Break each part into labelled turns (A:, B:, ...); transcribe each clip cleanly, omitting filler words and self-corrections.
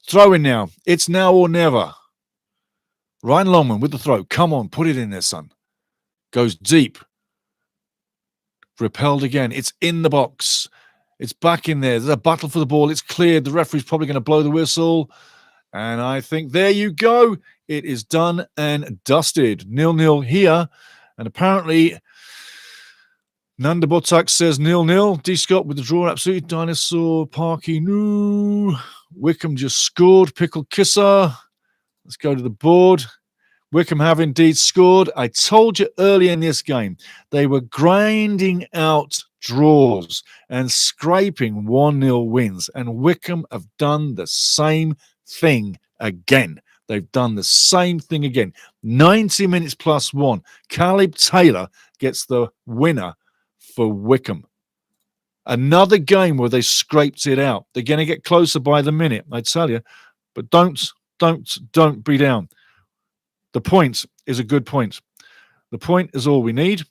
A: Throw in now. It's now or never. Ryan Longman with the throw. Come on, put it in there, son. Goes deep. Repelled again. It's in the box. It's back in there. There's a battle for the ball. It's cleared. The referee's probably going to blow the whistle. And I think there you go. It is done and dusted. 0-0 here. And apparently, Nanda Botak says 0-0. D. Scott with the draw. Absolutely. Dinosaur. Parky. No. Wickham just scored. Pickle Kisser. Let's go to the board. Wickham have indeed scored. I told you earlier in this game, they were grinding out draws and scraping 1-0 wins. And Wickham have done the same thing again. They've done the same thing again. 90 minutes plus one. Caleb Taylor gets the winner for Wickham. Another game where they scraped it out. They're going to get closer by the minute, I tell you. But don't be down. The point is a good point. The point is all we need.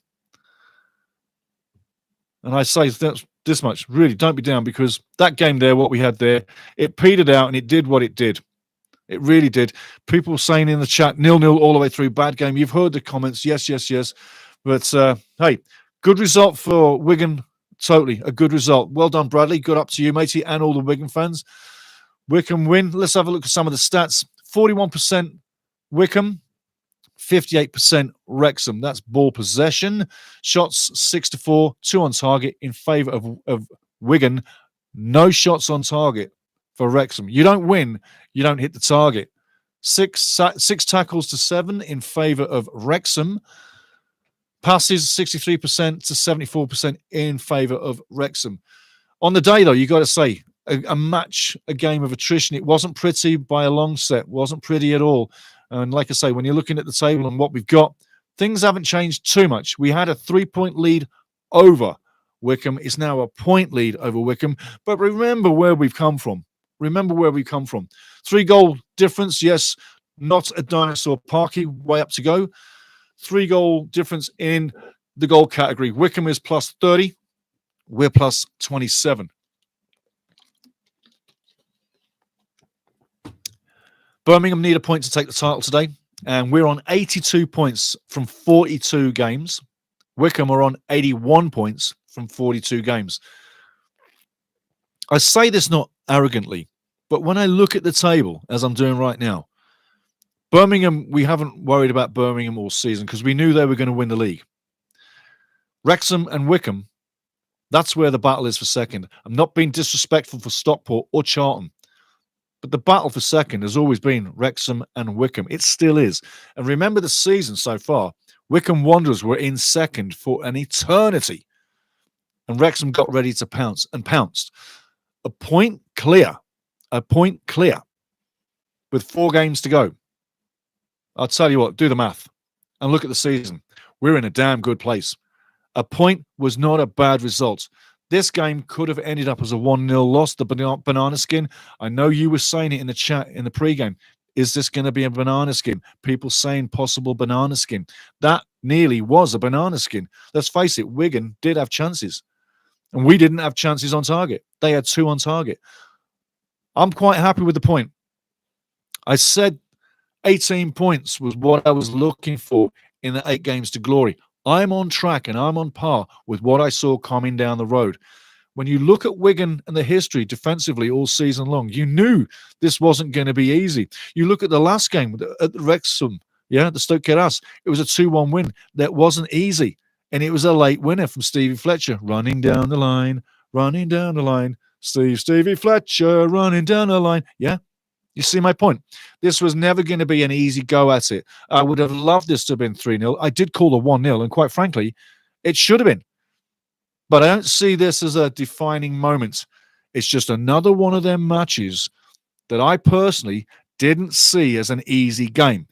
A: And I say this much, really, don't be down, because that game there, what we had there, it petered out and it did what it did. It really did. People saying in the chat, 0-0 all the way through, bad game. You've heard the comments, yes. But, hey, good result for Wigan, totally, a good result. Well done, Bradley. Good up to you, matey, and all the Wigan fans. Wickham win. Let's have a look at some of the stats. 41% Wickham, 58% Wrexham. That's ball possession. Shots 6-4, 2 on target in favour of Wigan. No shots on target for Wrexham. You don't win, you don't hit the target. Six tackles to 7 in favour of Wrexham. Passes 63% to 74% in favour of Wrexham. On the day, though, you got to say, a game of attrition. It wasn't pretty by a long set. Wasn't pretty at all. And like I say, when you're looking at the table and what we've got, things haven't changed too much. We had a 3-point lead over Wickham. It's now a point lead over Wickham. But remember where we've come from. 3-goal difference. Yes, not a dinosaur Parky, way up to go. 3-goal difference in the goal category. Wickham is plus 30. We're plus 27. Birmingham need a point to take the title today, and we're on 82 points from 42 games. Wickham are on 81 points from 42 games. I say this not arrogantly, but when I look at the table, as I'm doing right now, Birmingham, we haven't worried about Birmingham all season because we knew they were going to win the league. Wrexham and Wickham, that's where the battle is for second. I'm not being disrespectful for Stockport or Charlton, but the battle for second has always been Wrexham and Wickham. It still is. And remember the season so far, Wickham Wanderers were in second for an eternity. And Wrexham got ready to pounce and pounced. A point clear with 4 games to go. I'll tell you what, do the math and look at the season. We're in a damn good place. A point was not a bad result. This game could have ended up as a 1-0 loss, the banana skin. I know you were saying it in the chat in the pregame. Is this going to be a banana skin? People saying possible banana skin. That nearly was a banana skin. Let's face it, Wigan did have chances. And we didn't have chances on target. They had 2 on target. I'm quite happy with the point. I said 18 points was what I was looking for in the 8 games to glory. I'm on track and I'm on par with what I saw coming down the road. When you look at Wigan and the history defensively all season long, you knew this wasn't going to be easy. You look at the last game at Wrexham, the Stoke Keras, it was a 2-1 win. That wasn't easy. And it was a late winner from Stevie Fletcher, running down the line. Stevie Fletcher, running down the line. Yeah, you see my point. This was never going to be an easy go at it. I would have loved this to have been 3-0. I did call a 1-0, and quite frankly, it should have been. But I don't see this as a defining moment. It's just another one of them matches that I personally didn't see as an easy game.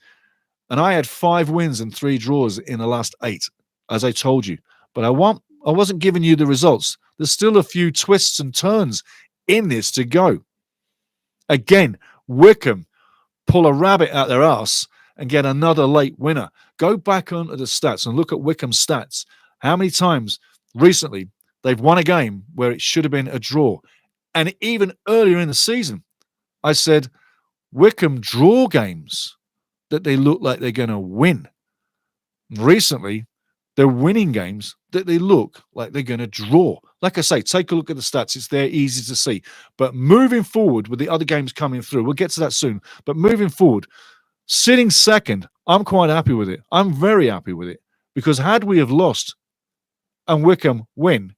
A: And I had 5 wins and 3 draws in the last 8, as I told you. But I wasn't giving you the results. There's still a few twists and turns in this to go. Again, Wickham pull a rabbit out their ass and get another late winner. Go back onto the stats and look at Wickham's stats. How many times recently they've won a game where it should have been a draw? And even earlier in the season, I said, Wycombe draw games that they look like they're going to win. Recently, they're winning games that they look like they're going to draw. Like I say, take a look at the stats. It's there, easy to see. But moving forward with the other games coming through, we'll get to that soon. But moving forward, sitting second, I'm quite happy with it. I'm very happy with it. Because had we have lost and Wycombe win,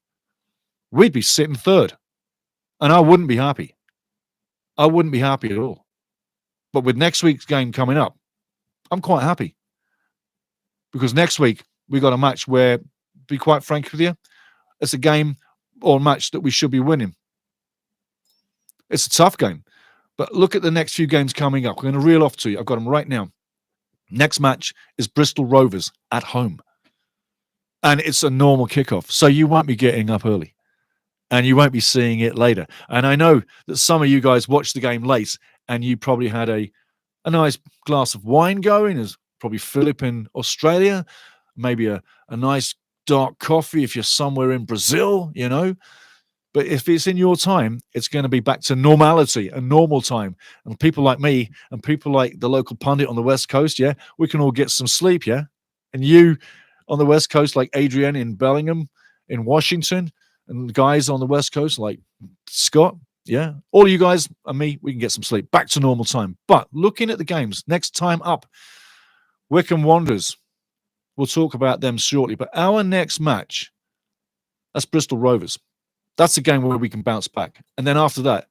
A: we'd be sitting third. And I wouldn't be happy. I wouldn't be happy at all. But with next week's game coming up, I'm quite happy. Because next week, we got a match where, to be quite frank with you, it's a game or match that we should be winning. It's a tough game. But look at the next few games coming up. I'm going to reel off to you. I've got them right now. Next match is Bristol Rovers at home. And it's a normal kickoff. So you won't be getting up early. And you won't be seeing it later. And I know that some of you guys watched the game late and you probably had a nice glass of wine going, as probably Philip in Australia, maybe a nice dark coffee if you're somewhere in Brazil, you know. But if it's in your time, it's going to be back to normality, a normal time. And people like me and people like the local pundit on the West Coast, yeah, we can all get some sleep, yeah. And you on the West Coast, like Adrian in Bellingham, in Washington, and the guys on the West Coast like Scott, yeah, all you guys and me, we can get some sleep. Back to normal time. But looking at the games, next time up, Wycombe Wanderers. We'll talk about them shortly. But our next match, that's Bristol Rovers. That's a game where we can bounce back. And then after that,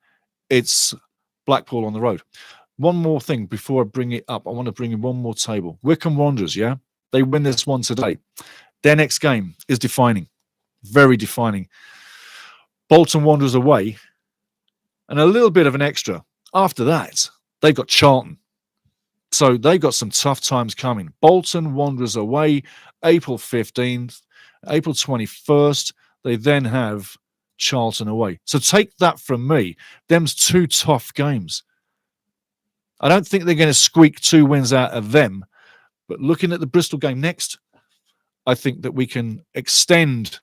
A: it's Blackpool on the road. One more thing before I bring it up. I want to bring in one more table. Wycombe Wanderers, yeah? They win this one today. Their next game is defining. Very defining. Bolton Wanderers away. And a little bit of an extra. After that, they've got Charlton. So they've got some tough times coming. Bolton Wanderers away, April 15th, April 21st. They then have Charlton away. So take that from me. Them's two tough games. I don't think they're going to squeak 2 wins out of them. But looking at the Bristol game next, I think that we can extend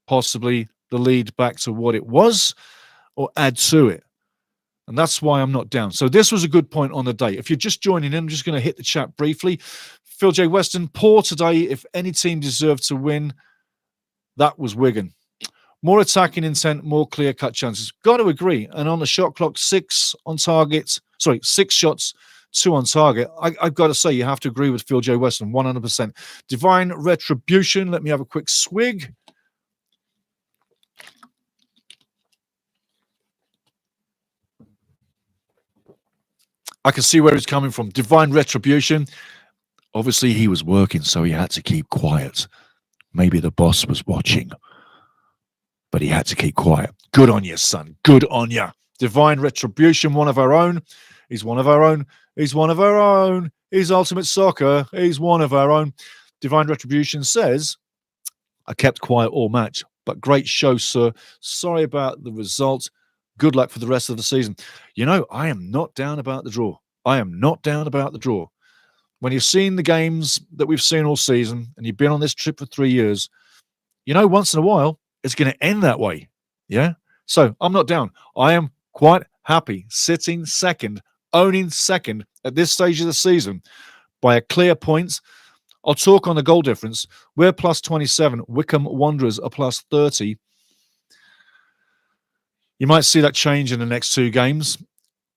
A: possibly the lead back to what it was or add to it. And that's why I'm not down. So this was a good point on the day. If you're just joining in, I'm just going to hit the chat briefly. Phil J. Weston, poor today. If any team deserved to win, that was Wigan. More attacking intent, more clear-cut chances. Got to agree. And on the shot clock, 6 on target. Sorry, 6 shots, 2 on target. I've got to say, you have to agree with Phil J. Weston, 100%. Divine Retribution. Let me have a quick swig. I can see where he's coming from. Divine Retribution. Obviously, he was working, so he had to keep quiet. Maybe the boss was watching, but he had to keep quiet. Good on you, son. Good on you. Divine Retribution, one of our own. He's one of our own. He's one of our own. He's Ultimate Soccer. He's one of our own. Divine Retribution says, I kept quiet all match, but great show, sir. Sorry about the result. Good luck for the rest of the season. You know, I am not down about the draw. I am not down about the draw. When you've seen the games that we've seen all season and you've been on this trip for 3 years, you know, once in a while, it's going to end that way. Yeah? So I'm not down. I am quite happy sitting second, owning second at this stage of the season by a clear point. I'll talk on the goal difference. We're plus 27. Wycombe Wanderers are plus 30. You might see that change in the next 2 games.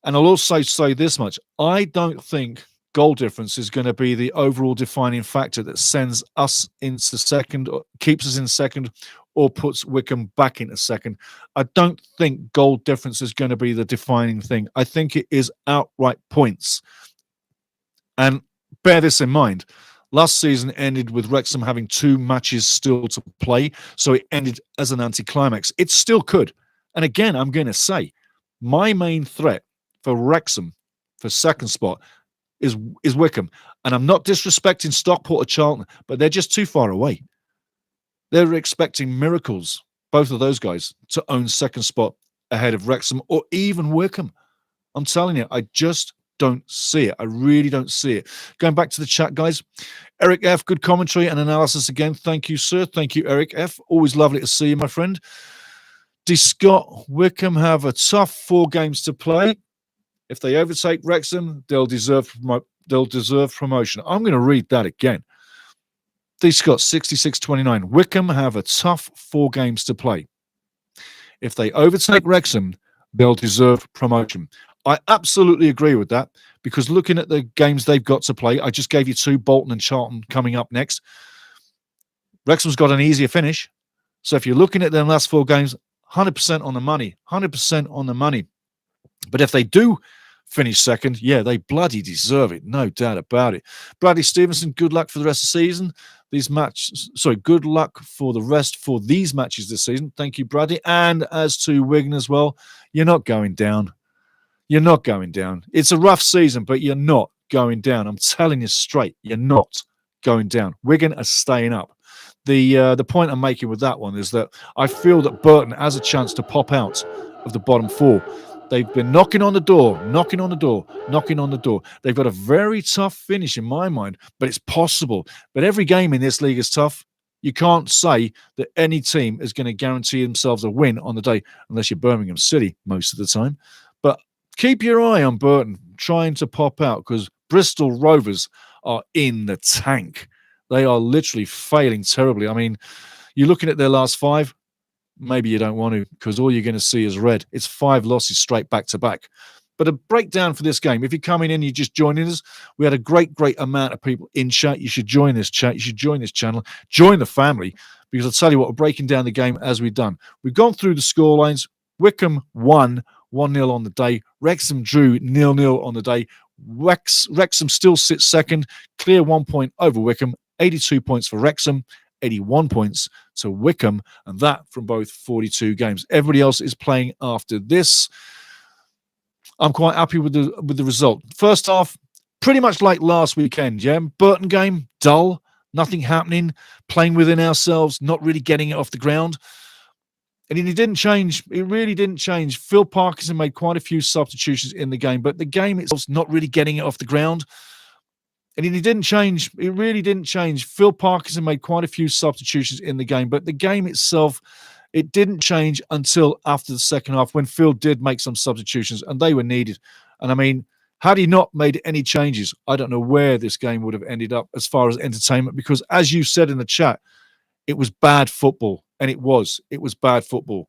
A: And I'll also say this much. I don't think goal difference is going to be the overall defining factor that sends us into second, or keeps us in second, or puts Wycombe back into second. I don't think goal difference is going to be the defining thing. I think it is outright points. And bear this in mind. Last season ended with Wrexham having 2 matches still to play. So it ended as an anticlimax. It still could. And again, I'm going to say, my main threat for Wrexham for second spot is Wycombe. And I'm not disrespecting Stockport or Charlton, but they're just too far away. They're expecting miracles, both of those guys, to own second spot ahead of Wrexham or even Wycombe. I'm telling you, I just don't see it. I really don't see it. Going back to the chat, guys. Eric F., good commentary and analysis again. Thank you, sir. Thank you, Eric F. Always lovely to see you, my friend. D. Scott, Wycombe have a tough 4 games to play. If they overtake Wrexham, they'll deserve promotion. I'm going to read that again. D. Scott, 66-29. Wickham have a tough 4 games to play. If they overtake Wrexham, they'll deserve promotion. I absolutely agree with that, because looking at the games they've got to play, I just gave you 2, Bolton and Charlton coming up next. Wrexham's got an easier finish. So if you're looking at their last 4 games, 100% on the money, 100% on the money. But if they do finish second, yeah, they bloody deserve it, no doubt about it. Bradley Stevenson, good luck for the rest of the season. Good luck for the rest for these matches this season. Thank you, Bradley. And as to Wigan as well, you're not going down. You're not going down. It's a rough season, but you're not going down. I'm telling you straight, you're not going down. Wigan are staying up. The point I'm making with that one is that I feel that Burton has a chance to pop out of the bottom 4. They've been knocking on the door. They've got a very tough finish in my mind, but it's possible. But every game in this league is tough. You can't say that any team is going to guarantee themselves a win on the day, unless you're Birmingham City most of the time. But keep your eye on Burton trying to pop out, because Bristol Rovers are in the tank. They are literally failing terribly. I mean, you're looking at their last 5. Maybe you don't want to, because all you're going to see is red. It's 5 losses straight back to back. But a breakdown for this game. If you're coming in, you're just joining us. We had a great amount of people in chat. You should join this chat. You should join this channel. Join the family, because I'll tell you what, we're breaking down the game as we've done. We've gone through the scorelines. Wickham won 1-0 on the day. Wrexham drew 0-0 on the day. Wrexham still sits second, clear 1 point over Wickham. 82 points for Wrexham, 81 points to Wickham, and that from both 42 games. Everybody else is playing after this. I'm quite happy with the result. First half, pretty much like last weekend, yeah? Burton game, dull, nothing happening, playing within ourselves, not really getting it off the ground. And it didn't change. It really didn't change. Phil Parkinson made quite a few substitutions in the game, but the game itself not really getting it off the ground. And it didn't change. It really didn't change. Phil Parkinson made quite a few substitutions in the game, but the game itself, it didn't change until after the second half, when Phil did make some substitutions, and they were needed. And I mean, had he not made any changes, I don't know where this game would have ended up as far as entertainment, because as you said in the chat, it was bad football, and it was bad football.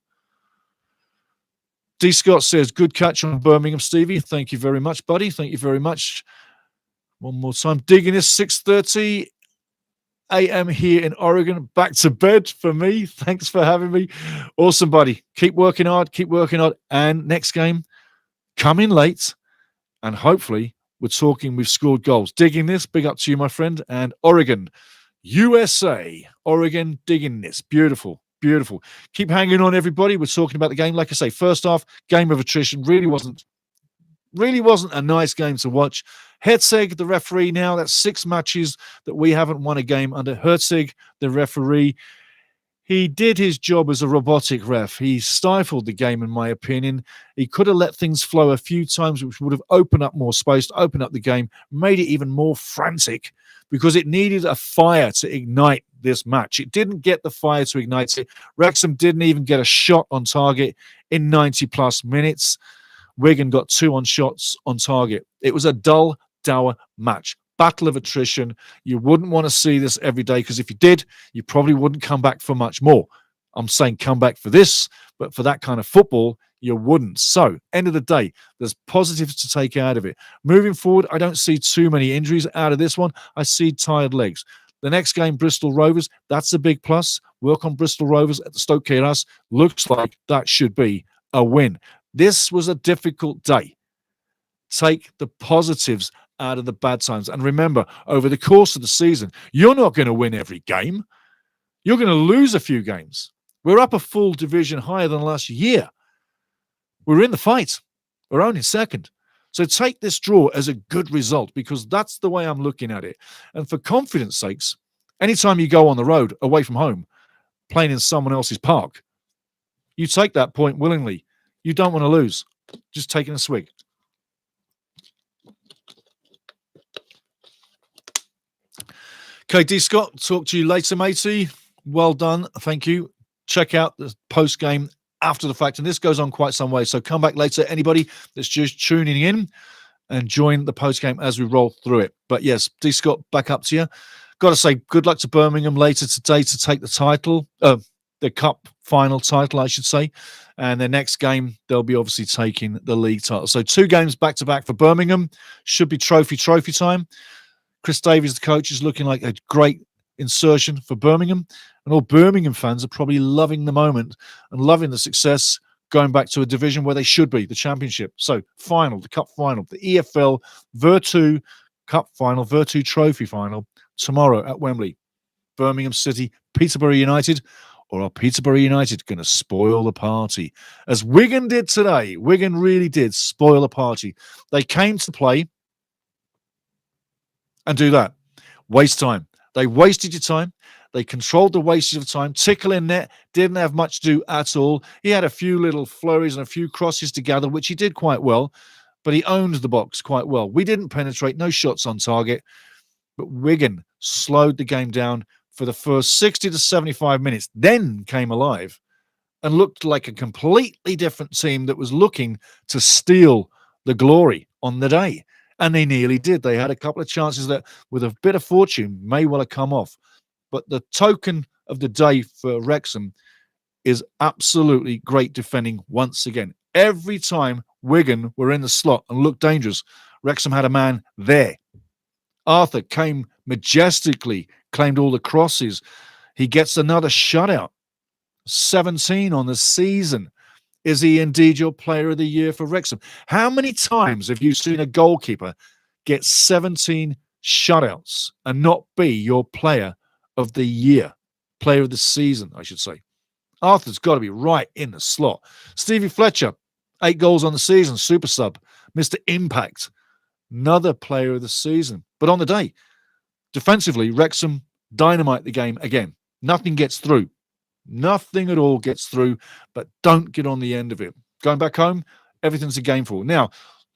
A: D. Scott says, good catch on Birmingham, Stevie. Thank you very much, buddy. Thank you very much. One more time. Digging this, 6:30 a.m. here in Oregon. Back to bed for me. Thanks for having me. Awesome, buddy. Keep working hard. Keep working hard. And next game, come in late. And hopefully we've scored goals. Digging this. Big up to you, my friend. And Oregon, USA. Oregon, digging this. Beautiful. Beautiful. Keep hanging on, everybody. We're talking about the game. Like I say, first half, game of attrition. Really wasn't a nice game to watch. Herzig, the referee now, that's 6 matches that we haven't won a game under Herzig, the referee. He did his job as a robotic ref. He stifled the game, in my opinion. He could have let things flow a few times, which would have opened up more space, opened up the game, made it even more frantic, because it needed a fire to ignite this match. It didn't get the fire to ignite it. Wrexham didn't even get a shot on target in 90-plus minutes. Wigan got 2 on shots on target. It was a dull, dour match. Battle of attrition. You wouldn't want to see this every day, because if you did, you probably wouldn't come back for much more. I'm saying come back for this, but for that kind of football, you wouldn't. So, end of the day, there's positives to take out of it. Moving forward, I don't see too many injuries out of this one. I see tired legs. The next game, Bristol Rovers, that's a big plus. Work on Bristol Rovers at the Stoke Kairos. Looks like that should be a win. This was a difficult day. Take the positives out of the bad times. And remember, over the course of the season, you're not going to win every game. You're going to lose a few games. We're up a full division higher than last year. We're in the fight. We're only second. So take this draw as a good result, because that's the way I'm looking at it. And for confidence sakes, anytime you go on the road away from home, playing in someone else's park, you take that point willingly. You don't want to lose. Just taking a swig. Okay, D. Scott, talk to you later, matey. Well done. Thank you. Check out the post-game after the fact, and this goes on quite some way. So come back later, anybody that's just tuning in, and join the post-game as we roll through it. But yes, D. Scott, back up to you. Got to say good luck to Birmingham later today to take the title, the cup final title, I should say. And their next game, they'll be obviously taking the league title. So 2 games back-to-back for Birmingham. Should be trophy time. Chris Davies, the coach, is looking like a great insertion for Birmingham. And all Birmingham fans are probably loving the moment and loving the success going back to a division where they should be, the Championship. So final, the cup final, the EFL Virtu Cup final, Virtu Trophy final, tomorrow at Wembley. Birmingham City, Peterborough United, or are Peterborough United going to spoil the party? As Wigan did today. Wigan really did spoil the party. They came to play and do that. Waste time. They wasted your time. They controlled the wastage of time. Tickle in net didn't have much to do at all. He had a few little flurries and a few crosses together, which he did quite well, but he owned the box quite well. We didn't penetrate, no shots on target, but Wigan slowed the game down for the first 60 to 75 minutes, then came alive and looked like a completely different team that was looking to steal the glory on the day. And they nearly did. They had a couple of chances that, with a bit of fortune, may well have come off. But the token of the day for Wrexham is absolutely great defending once again. Every time Wigan were in the slot and looked dangerous, Wrexham had a man there. Arthur came majestically, claimed all the crosses. He gets another shutout. 17 on the season. Is he indeed your player of the year for Wrexham? How many times have you seen a goalkeeper get 17 shutouts and not be your player of the year? Player of the season, I should say. Arthur's got to be right in the slot. Stevie Fletcher, 8 goals on the season, super sub. Mr. Impact, another player of the season. But on the day, defensively, Wrexham dynamite the game again. Nothing gets through. Nothing at all gets through, but don't get on the end of it. Going back home, everything's a game for. Now,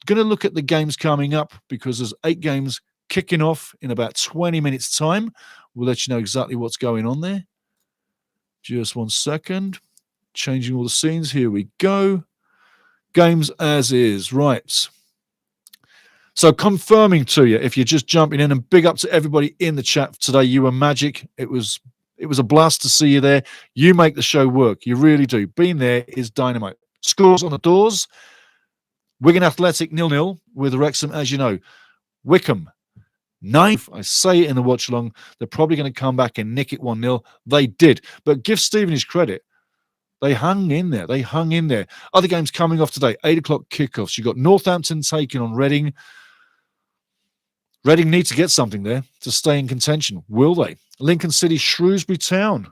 A: going to look at the games coming up because there's 8 games kicking off in about 20 minutes' time. We'll let you know exactly what's going on there. Just 1 second. Changing all the scenes. Here we go. Games as is. Right. So confirming to you, if you're just jumping in, and big up to everybody in the chat today. You were magic. It was a blast to see you there. You make the show work. You really do. Being there is dynamite. Scores on the doors. Wigan Athletic 0-0 with Wrexham, as you know. Wickham 9. I say it in the watch along. They're probably going to come back and nick it 1-0. They did. But give Stephen his credit. They hung in there. They hung in there. Other games coming off today. 8 o'clock kickoffs. You've got Northampton taking on Reading. Reading need to get something there to stay in contention. Will they? Lincoln City, Shrewsbury Town.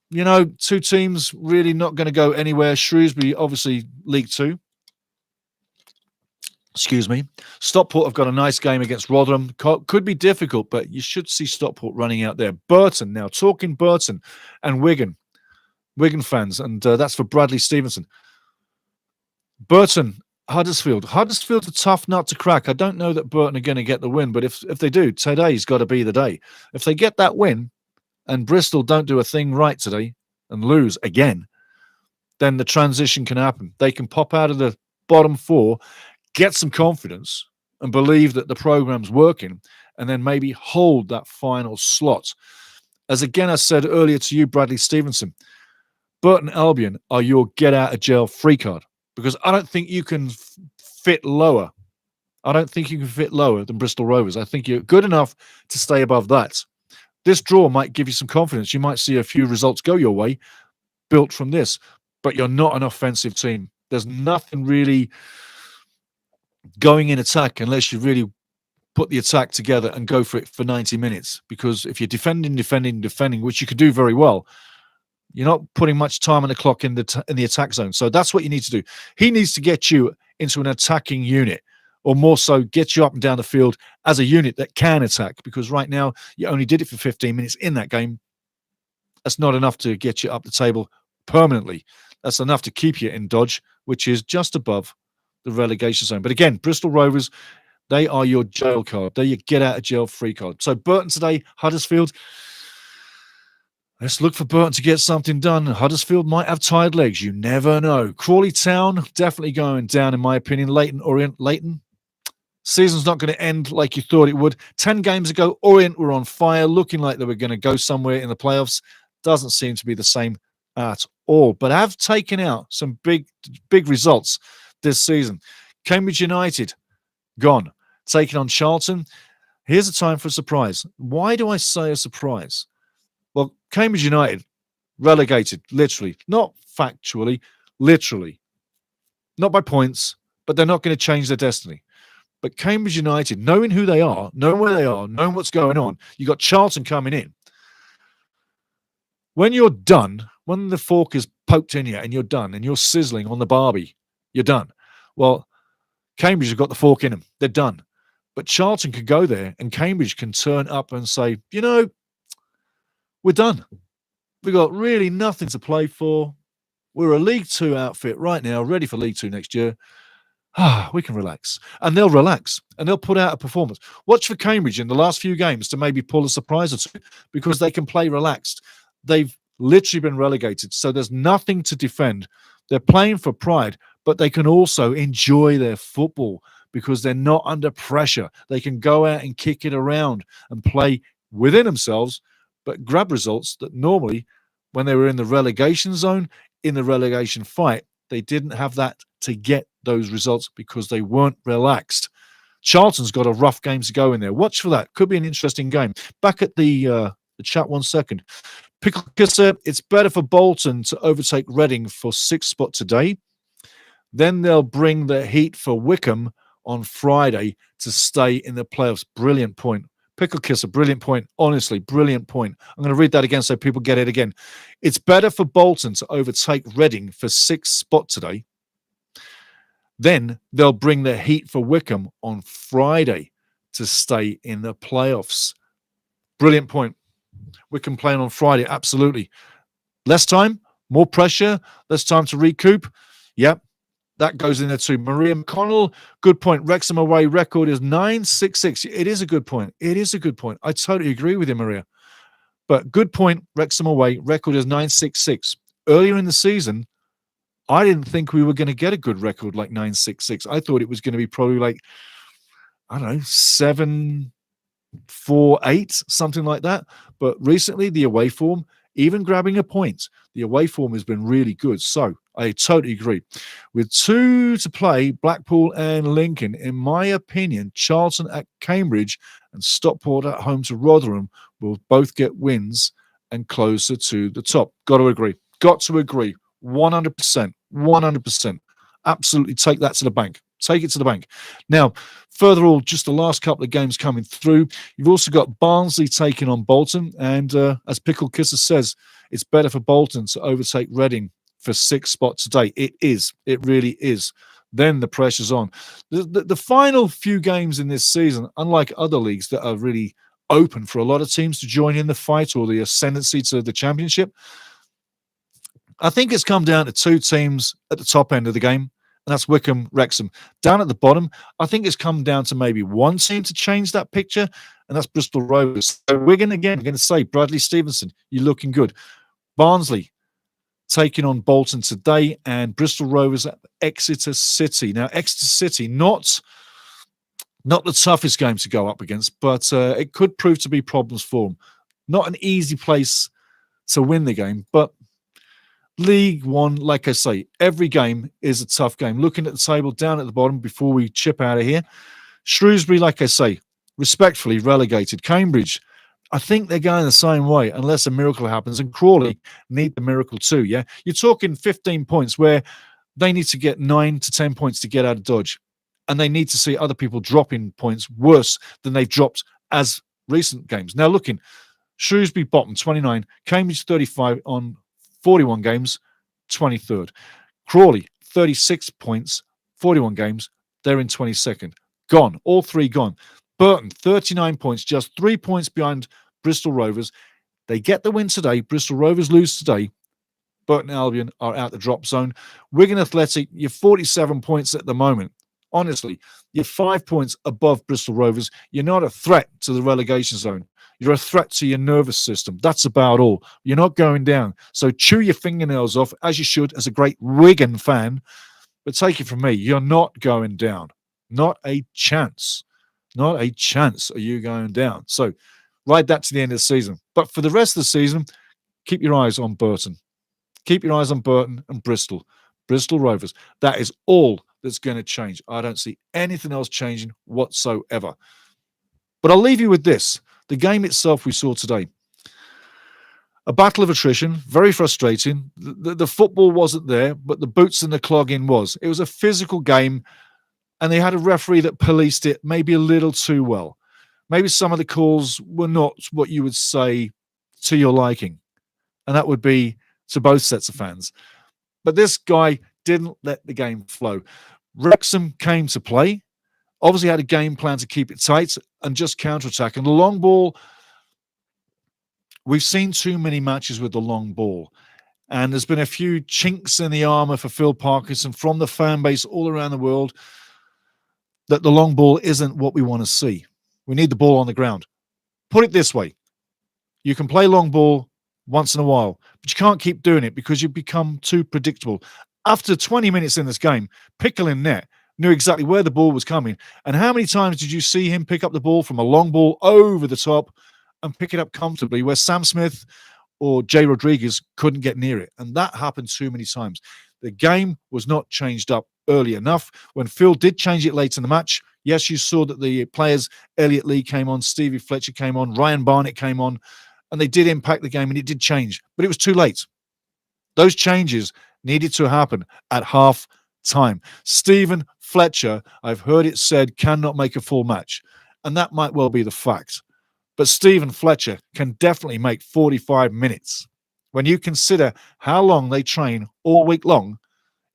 A: You know, 2 teams really not going to go anywhere. Shrewsbury, obviously, League 2. Excuse me. Stockport have got a nice game against Rotherham. Could be difficult, but you should see Stockport running out there. Burton, now talking Burton and Wigan. Wigan fans, and that's for Bradley Stevenson. Burton, Huddersfield. Huddersfield's a tough nut to crack. I don't know that Burton are going to get the win, but if they do, today's got to be the day. If they get that win and Bristol don't do a thing right today and lose again, then the transition can happen. They can pop out of the bottom 4, get some confidence and believe that the program's working, and then maybe hold that final slot. As again, I said earlier to you, Bradley Stevenson, Burton Albion are your get-out-of-jail-free card, because I don't think you can fit lower. I don't think you can fit lower than Bristol Rovers. I think you're good enough to stay above that. This draw might give you some confidence. You might see a few results go your way built from this, but you're not an offensive team. There's nothing really going in attack unless you really put the attack together and go for it for 90 minutes. Because if you're defending, which you could do very well, you're not putting much time on the clock in the attack zone. So that's what you need to do. He needs to get you into an attacking unit, or more so, get you up and down the field as a unit that can attack. Because right now, you only did it for 15 minutes in that game. That's not enough to get you up the table permanently. That's enough to keep you in dodge, which is just above the relegation zone. But again, Bristol Rovers, they are your jail card. They're your get-out-of-jail-free card. So Burton today, Huddersfield. Let's look for Burton to get something done. Huddersfield might have tired legs. You never know. Crawley Town, definitely going down, in my opinion. Leighton. Season's not going to end like you thought it would. 10 games ago, Orient were on fire, looking like they were going to go somewhere in the playoffs. Doesn't seem to be the same at all. But have taken out some big results this season. Cambridge United, gone. Taking on Charlton. Here's a time for a surprise. Why do I say a surprise? Well, Cambridge United, relegated, literally. Not factually, literally. Not by points, but they're not going to change their destiny. But Cambridge United, knowing who they are, knowing where they are, knowing what's going on, you got Charlton coming in. When you're done, when the fork is poked in you and you're done and you're sizzling on the barbie, you're done. Well, Cambridge have got the fork in them. They're done. But Charlton could go there and Cambridge can turn up and say, you know, we're done. We've got really nothing to play for. We're a League Two outfit right now, ready for League Two next year. We can relax. And they'll relax and they'll put out a performance. Watch for Cambridge in the last few games to maybe pull a surprise or two because they can play relaxed. They've literally been relegated, so there's nothing to defend. They're playing for pride, but they can also enjoy their football because they're not under pressure. They can go out and kick it around and play within themselves, but grab results that normally, when they were in the relegation zone, in the relegation fight, they didn't have that to get those results because they weren't relaxed. Charlton's got a rough game to go in there. Watch for that. Could be an interesting game. Back at the chat 1 second. Pickle Kisser, it's better for Bolton to overtake Reading for 6th spot today. Then they'll bring the heat for Wickham on Friday to stay in the playoffs. Brilliant point. Pickle Kisser, brilliant point. Honestly, brilliant point. I'm going to read that again so people get it again. It's better for Bolton to overtake Reading for 6th spot today. Then they'll bring the heat for Wickham on Friday to stay in the playoffs. Brilliant point. Wickham playing on Friday, absolutely. Less time, more pressure, less time to recoup. Yep, that goes in there too. Maria McConnell, good point. Wrexham away record is 9-6-6. It is a good point. It is a good point. I totally agree with you, Maria. But good point, Wrexham away record is 9-6-6. Earlier in the season, I didn't think we were going to get a good record like 9-6-6. I thought it was going to be probably like, I don't know, 7-4-8, something like that. But recently, the away form, even grabbing a point, the away form has been really good. So I totally agree. With 2 to play, Blackpool and Lincoln, in my opinion, Charlton at Cambridge and Stockport at home to Rotherham will both get wins and closer to the top. Got to agree. Got to agree. 100%. 100%. Absolutely take that to the bank. Take it to the bank. Now, further all, just the last couple of games coming through. You've also got Barnsley taking on Bolton. And as Pickle Kisser says, it's better for Bolton to overtake Reading for 6th spot today. It is. It really is. Then the pressure's on. The final few games in this season, unlike other leagues that are really open for a lot of teams to join in the fight or the ascendancy to the championship, I think it's come down to 2 teams at the top end of the game, and that's Wickham, Wrexham. Down at the bottom, I think it's come down to maybe 1 team to change that picture, and that's Bristol Rovers. So Wigan, again, I'm going to say, Bradley Stevenson, you're looking good. Barnsley taking on Bolton today, and Bristol Rovers at Exeter City. Now, Exeter City, not the toughest game to go up against, but it could prove to be problems for them. Not an easy place to win the game, but League One, like I say, every game is a tough game. Looking at the table down at the bottom before we chip out of here, Shrewsbury, like I say, respectfully relegated. Cambridge, I think they're going the same way unless a miracle happens. And Crawley need the miracle too, yeah? You're talking 15 points where they need to get 9 to 10 points to get out of dodge. And they need to see other people dropping points worse than they've dropped as recent games. Now, looking, Shrewsbury bottom, 29. Cambridge, 35 on 41 games, 23rd. Crawley, 36 points, 41 games. They're in 22nd. Gone. All 3 gone. Burton, 39 points, just 3 points behind Bristol Rovers. They get the win today. Bristol Rovers lose today. Burton Albion are out the drop zone. Wigan Athletic, you're 47 points at the moment. Honestly, you're 5 points above Bristol Rovers. You're not a threat to the relegation zone. You're a threat to your nervous system. That's about all. You're not going down. So chew your fingernails off, as you should, as a great Wigan fan. But take it from me, you're not going down. Not a chance. Not a chance are you going down. So ride that to the end of the season. But for the rest of the season, keep your eyes on Burton. Keep your eyes on Burton and Bristol. Bristol Rovers. That is all that's going to change. I don't see anything else changing whatsoever. But I'll leave you with this. The game itself we saw today. A battle of attrition, very frustrating. The football wasn't there, but the boots and the clogging was. It was a physical game, and they had a referee that policed it maybe a little too well. Maybe some of the calls were not what you would say to your liking, and that would be to both sets of fans. But this guy didn't let the game flow. Wrexham came to play, obviously had a game plan to keep it tight and just counterattack. And the long ball, we've seen too many matches with the long ball. And there's been a few chinks in the armour for Phil Parkinson from the fan base all around the world that the long ball isn't what we want to see. We need the ball on the ground. Put it this way. You can play long ball once in a while, but you can't keep doing it because you become too predictable. After 20 minutes in this game, Pickle in net knew exactly where the ball was coming. And how many times did you see him pick up the ball from a long ball over the top and pick it up comfortably where Sam Smith or Jay Rodriguez couldn't get near it? And that happened too many times. The game was not changed up early enough. When Phil did change it late in the match, yes, you saw that the players, Elliot Lee came on, Stevie Fletcher came on, Ryan Barnett came on, and they did impact the game and it did change, but it was too late. Those changes needed to happen at half time. Stephen Fletcher, I've heard it said, cannot make a full match, and that might well be the fact. But Stephen Fletcher can definitely make 45 minutes. When you consider how long they train all week long,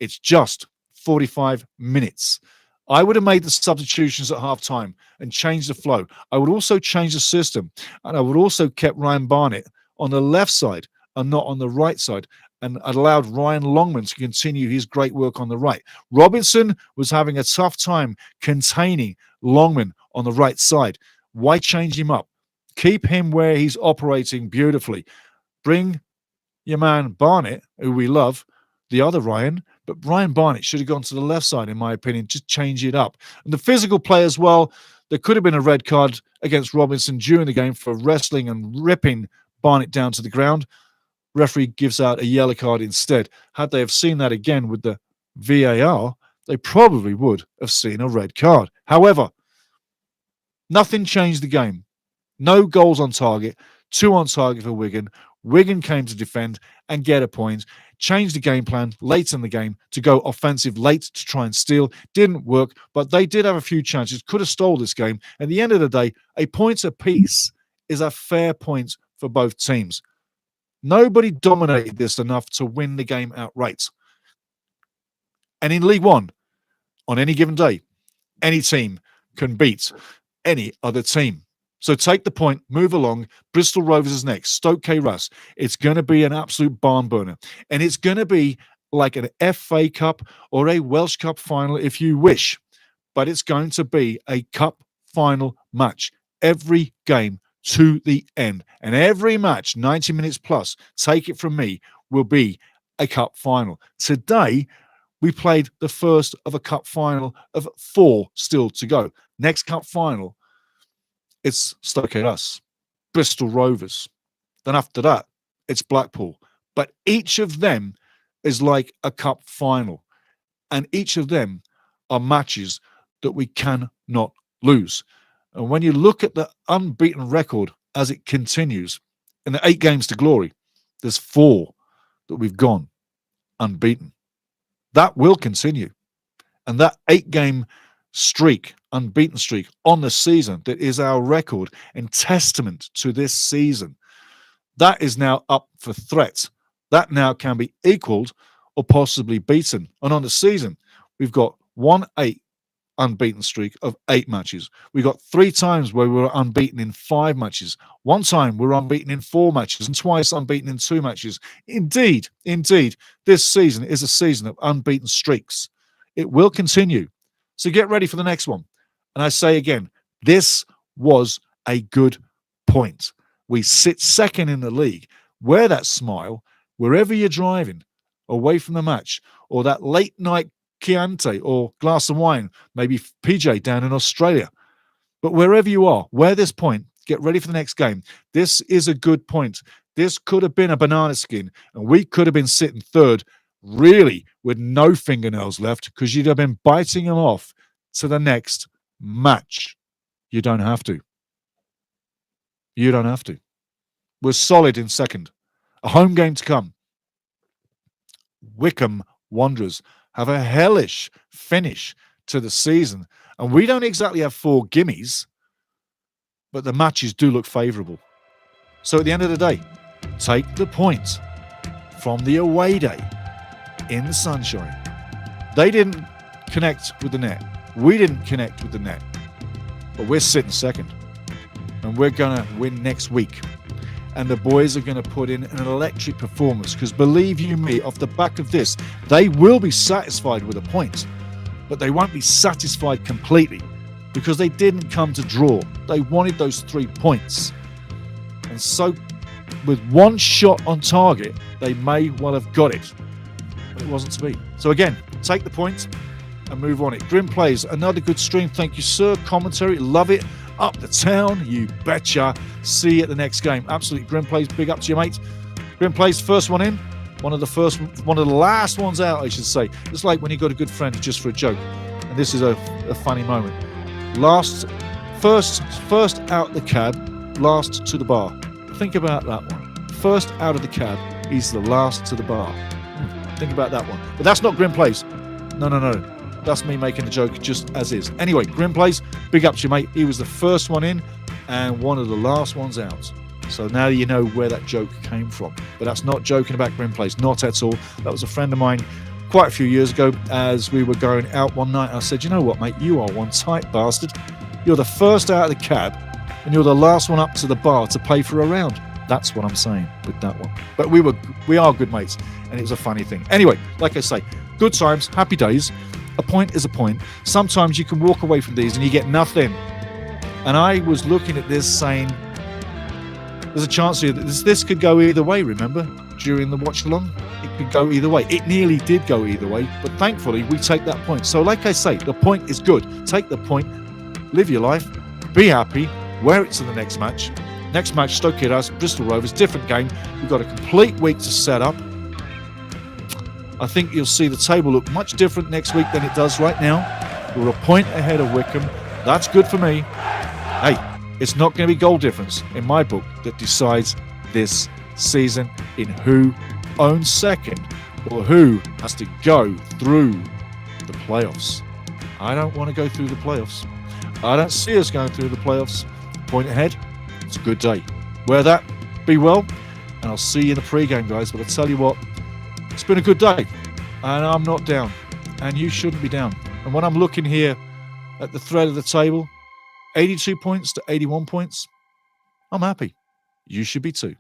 A: it's just 45 minutes. I would have made the substitutions at half time and changed the flow. I would also change the system, and I would also kept Ryan Barnett on the left side and not on the right side, and I'd allowed Ryan Longman to continue his great work on the right. Robinson was having a tough time containing Longman on the right side. Why change him up? Keep him where he's operating beautifully. Bring your man Barnett, who we love, the other Ryan, but Ryan Barnett should have gone to the left side, in my opinion. Just change it up. And the physical play as well, there could have been a red card against Robinson during the game for wrestling and ripping Barnett down to the ground. Referee gives out a yellow card instead. Had they have seen that again with the VAR, they probably would have seen a red card. However, nothing changed the game. No goals on target, 2 on target for Wigan. Wigan came to defend and get a point. Changed the game plan late in the game to go offensive late to try and steal. Didn't work, but they did have a few chances. Could have stole this game. At the end of the day, a point apiece is a fair point for both teams. Nobody dominated this enough to win the game outright. And in League One, on any given day, any team can beat any other team. So take the point, move along. Bristol Rovers is next. Stoke K. Russ. It's going to be an absolute barn burner. And it's going to be like an FA Cup or a Welsh Cup final if you wish. But it's going to be a cup final match. Every game to the end. And every match, 90 minutes plus, take it from me, will be a cup final. Today, we played the first of a cup final of 4 still to go. Next cup final, it's Stoke Us, Bristol Rovers. Then after that, it's Blackpool. But each of them is like a cup final. And each of them are matches that we cannot lose. And when you look at the unbeaten record as it continues, in the 8 games to glory, there's 4 that we've gone unbeaten. That will continue. And that 8-game streak, unbeaten streak on the season, that is our record and testament to this season, that is now up for threat. That now can be equaled or possibly beaten. And on the season, we've got 1-8 unbeaten streak of 8 matches. We got 3 times where we were unbeaten in 5 matches. 1 time we were unbeaten in 4 matches and twice unbeaten in 2 matches. Indeed, this season is a season of unbeaten streaks. It will continue. So get ready for the next one. And I say again, this was a good point. We sit second in the league. Wear that smile wherever you're driving, away from the match, or that late night Chianti or glass of wine, maybe PJ down in Australia. But wherever you are, wear this point. Get ready for the next game. This is a good point. This could have been a banana skin, and we could have been sitting third, really, with no fingernails left, because you'd have been biting them off to the next match. You don't have to. You don't have to. We're solid in second. A home game to come. Wycombe Wanderers have a hellish finish to the season, and we don't exactly have 4 gimmies, but the matches do look favourable. So at the end of the day, take the point from the away day in the sunshine. They didn't connect with the net. We didn't connect with the net. But we're sitting second. And we're going to win next week. And the boys are going to put in an electric performance, because believe you me, off the back of this, they will be satisfied with a point. But they won't be satisfied completely, because they didn't come to draw. They wanted those 3 points. And so, with one shot on target, they may well have got it. But it wasn't to be. So again, take the point and move on it. Grim Plays, another good stream. Thank you, sir. Commentary, love it. Up the town, you betcha. See you at the next game. Absolutely. Grim Plays, big up to you, mate. Grim Plays, first one in. One of the last ones out, I should say. It's like when you got a good friend just for a joke. And this is a funny moment. First out the cab, last to the bar. Think about that one. First out of the cab is the last to the bar. Think about that one. But that's not Grim Plays. No. That's me making the joke just as is. Anyway, Grim Plays, big up to you, mate. He was the first one in and one of the last ones out. So now you know where that joke came from. But that's not joking about Grim Plays, not at all. That was a friend of mine quite a few years ago as we were going out one night. I said, you know what, mate? You are one tight bastard. You're the first out of the cab and you're the last one up to the bar to pay for a round. That's what I'm saying with that one. But we are good mates, and it was a funny thing. Anyway, like I say, good times, happy days. A point is a point. Sometimes you can walk away from these and you get nothing. And I was looking at this saying, there's a chance here that this could go either way, remember? During the watch along, it could go either way. It nearly did go either way, but thankfully we take that point. So like I say, the point is good. Take the point, live your life, be happy, wear it to the next match. Next match, Stoke Kidhouse, Bristol Rovers, different game. We've got a complete week to set up. I think you'll see the table look much different next week than it does right now. We're a point ahead of Wycombe. That's good for me. Hey, it's not going to be goal difference in my book that decides this season in who owns second or who has to go through the playoffs. I don't want to go through the playoffs. I don't see us going through the playoffs. Point ahead. It's a good day. Wear that. Be well. And I'll see you in the pre-game, guys. But I tell you what, it's been a good day. And I'm not down. And you shouldn't be down. And when I'm looking here at the thread of the table, 82 points to 81 points, I'm happy. You should be too.